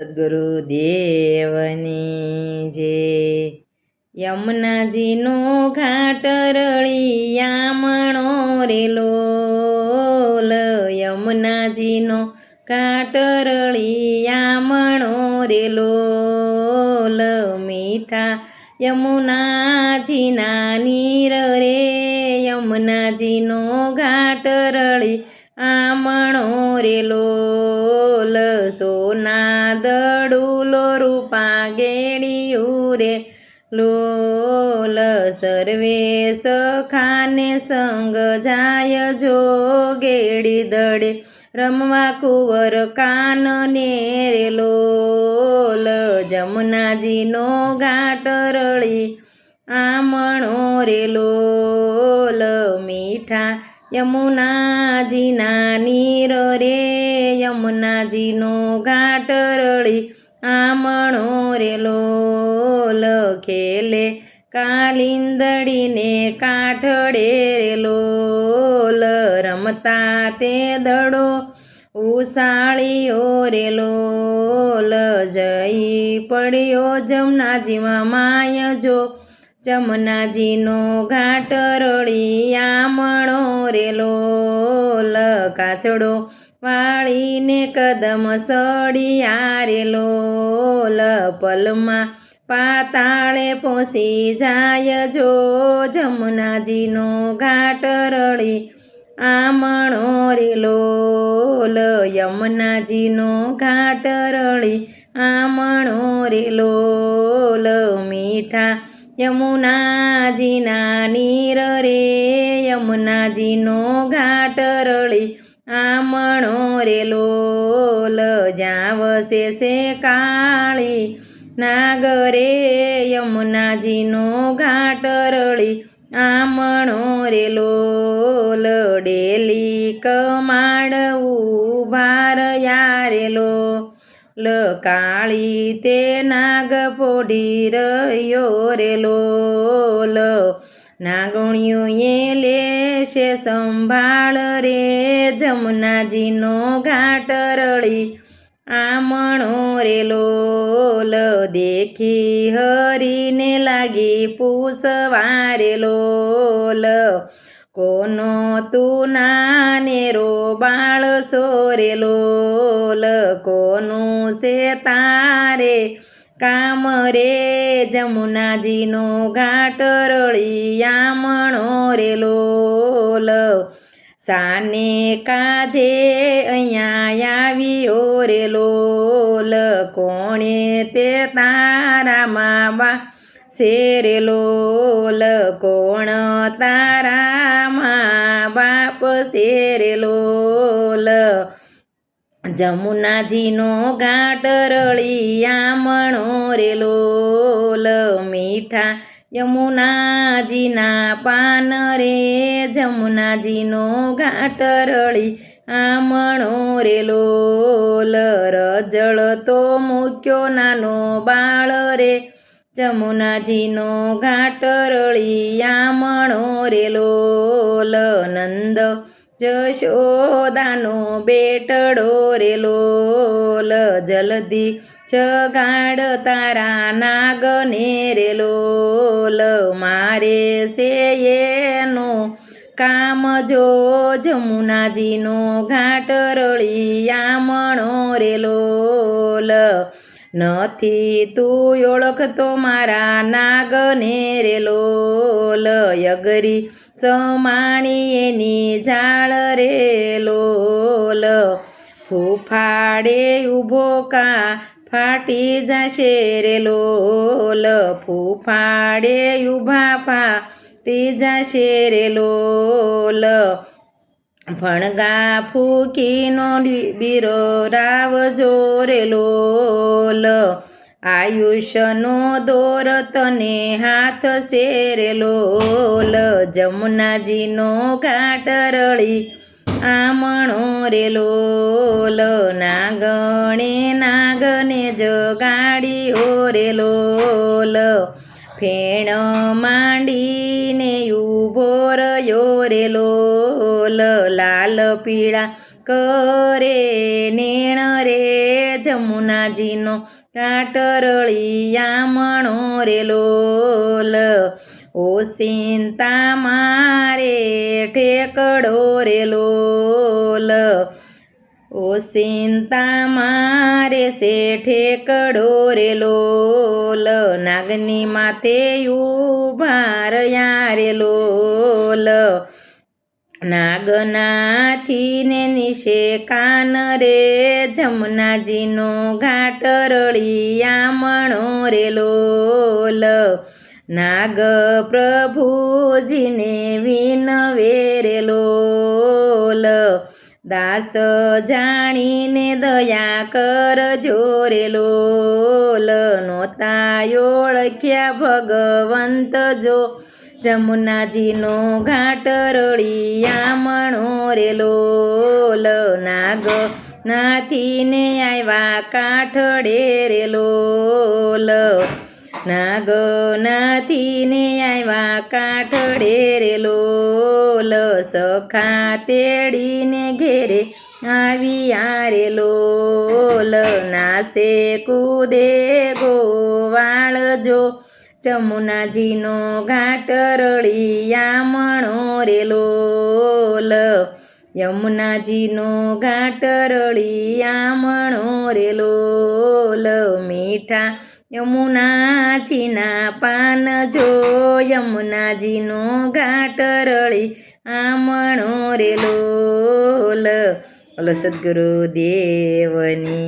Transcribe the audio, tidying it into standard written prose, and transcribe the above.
સદગુરુદેવની જે યમુનાજીનો ઘાટ રળિયામણો રે લોલ યમુનાજીનો ઘાટ રળિયામણો રે લોલ મીઠા યમુનાજીના નીર રે યમુનાજીનો ઘાટ રળી આમણો રે લોલ સોના દડુલો રૂપા ગેડિયું રે લોલ સર્વે સખાને સંગ જાય જો ગેડી દડે રમવા કુંવર કાનને રે લોલ જમુનાજીનો ઘાટ રળી આમણો રે લોલ મીઠા યમુનાજીના નીર રે યમુનાજીનો ઘાટ રળી આમણો રે લોલ ખેલે કાલિંદડીને કાઠડે રે લોલ રમતા તે દડો ઉસાળ્યો રે લોલ જઈ પડ્યો જમનાજીમાં માય જો જમનાજીનો ઘાટ રળી આમણો રે લોલ કાચડો વાળીને કદમ સળિયા રે લોલ પલમાં પાતાળે પહોંચી જાય જો જમનાજીનો ઘાટ રળી આમણો રે લોલ યમુનાજીનો ઘાટ રળી આમણો રે લોલ મીઠા યમુનાજીના નીર રે યમુનાજીનો ઘાટ રળી આમણો રે લોલ જ્યાં વસે છે કાળી નાગરે યમુનાજીનો ઘાટ રળી આમણો રે લોલ ડેલી કમાડ ઉભાર યારે લોલ કાળી તે નાગ પોઢી રહ્યો રે લોલ નાગણિયોએ લેશે સંભાળ રે જમનાજીનો ઘાટ રળી આમણો રે લોલ દેખી હરીને લાગી પૂછવા રે લોલ કોનો તું નાનેરો બાળ સોરે લોલ કોનું છે તારે કામ રે જમુનાજીનો ઘાટ રળી આમણો રે લોલ સાને કાજે અહીંયા આવ્યો રે લોલ કોણે તે તારા મા બા શેરે લોલ કોણ તારા મા બાપ શેરે લોલ જમુનાજીનો ઘાટ રળી આમણો રે લોલ મીઠા યમુનાજીના પાન રે જમુનાજીનો ઘાટ રળી આમણો રે લોલ રજળ તો મૂક્યો નાનો બાળ રે જમુનાજીનો ઘાટ રળી આમણો રે લોલ નંદ જશોદાનો બેટડો રે લોલ જલ્દી જગાડ તારા નાગને રે લોલ મારે છે એનો કામ જો જમુનાજીનો ઘાટ રળી આમણો રે લોલ નથી તું ઓળખતો મારા નાગને રે લોલ યગરી સમાણી એની જાળ રે લોલ ફૂફાડે ઊભો કા ફાટી જશે રે લોલ ફૂફાડે ઊભા ફાટી જશે રે લોલ ફણગા ફૂકીનો બીરો રાવજો રે લોલ આયુષ્યનો દોર તને હાથ શેરે લોલ જમુનાજીનો ઘાટ રળી આમણો રે લોલ નાગને જગાડ્યો રે લોલ ફેણ માંડીને ઊભો રહ્યો રે લોલ લાલ પીળા કરે નેણ રે જમુનાજીનો ઘાટ રળિયામણો રે લોલ ઓસિંતા મારે ઠેકડો રે લોલ ઓસિંતા મારે સે ઠેકડો રે લોલ નાગની માથે ઉભા રહ્યા રે લોલ નાગનાથીને નિશે કાન રે જમનાજીનો ઘાટ રળિયામણો રે લોલ નાગ પ્રભુજીને વિનવે રે લોલ દાસ જાણીને દયા કરજો રે લોલ નોતા ઓળખ્યા ભગવંત જો જમુનાજીનો ઘાટ રળિયામણો રે લોલ નાગ નાથીને આવ્યા કાઠડે રે લોલ નાગ નાથીને આવ્યા કાઠડે રે લોલ સખા તેડીને ઘેરે આવ્યા રે લોલ નાસે કૂદે ગોવાળ જો જમુનાજીનો ઘાટ રળિયામણો રે લોલ યમુનાજીનો ઘાટ રળિયામણો રે લોલ મીઠા યમુનાજીના પાન જો યમુનાજીનો ઘાટ રળિયામણો રે લોલ બોલો સદ્ગુરુ દેવની